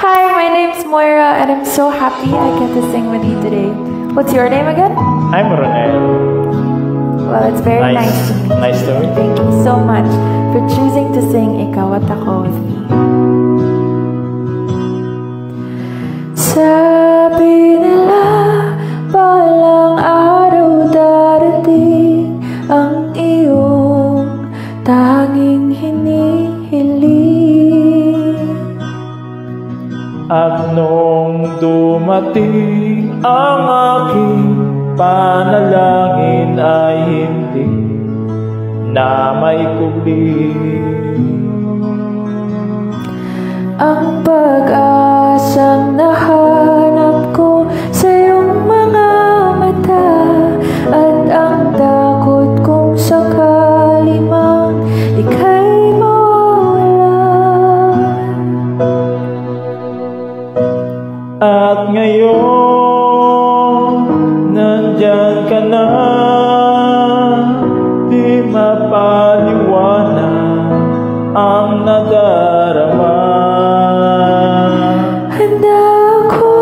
Hi, my name's Moira, and I'm so happy I get to sing with you today. What's your name again? I'm Ronel. Well, it's very nice to meet you. Nice to meet you. Thank you so much for choosing to sing Ikaw at Ako with me. Sabi nila, balang araw darating ang iyong tanging hinihiling. At nung dumating ang aking panalangin ay hindi na may kubling. Ang pag-asang nahanap ko sa iyong mga mata, at ang takot kong sakali mang ika'y mawala. At ngayon, nandyan ka na, di mapaliwanag ang nadarama. Handa ako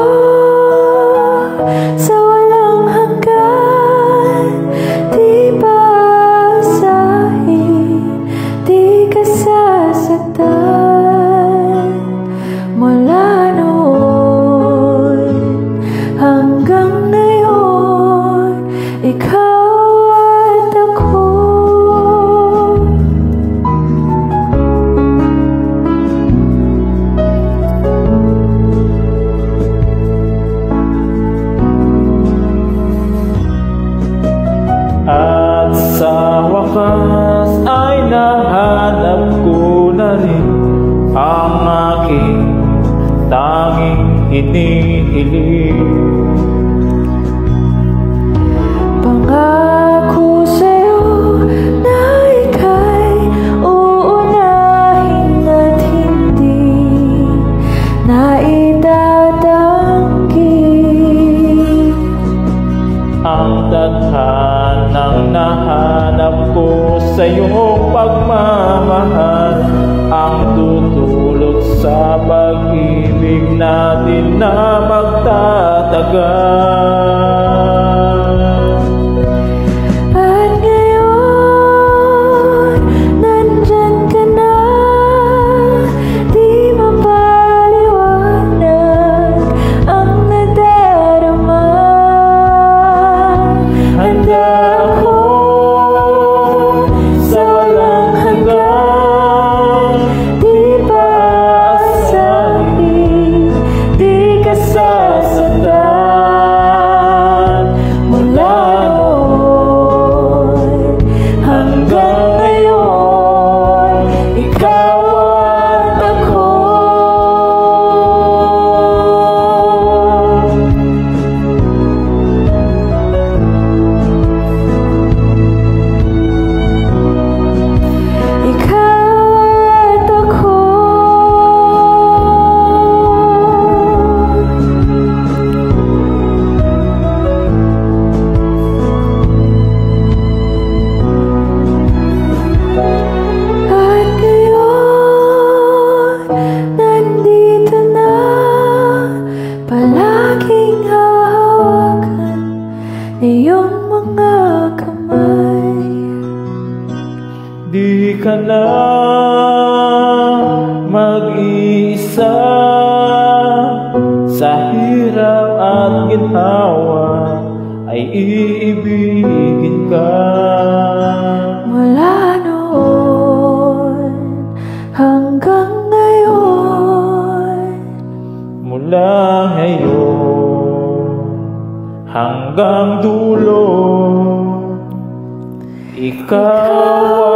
sa walang hanggan, di basahin, di ka sasaktan. Mula noon hanggang ngayon, ikaw at ako. At sa wakas ay nahanap ko na rin ang aking tanging hinihiling. Pangako sa'yo na ika'y uunahin at hindi na itatanggi. Ang tadhanang nahanap ko sa iyong pagmamahal, ang tutulot sa pag-ibig natin na magtatagal. At ngayon, nandyan ka na, di mapaliwanag ang nadarama. Handa ako sa walang hanggan, di paasahin, di ka sasaktan. Mula noon hanggang ngayon, ikaw at ako. Ikaw at ako. At ngayon, nandito na, palaging hahawakan iyong mga kamay. Di ka na mag-iisa sa hirap at ginhawa, ay iibigin ka. Mula noon hanggang ngayon, Mula ngayon hanggang dulo, ikaw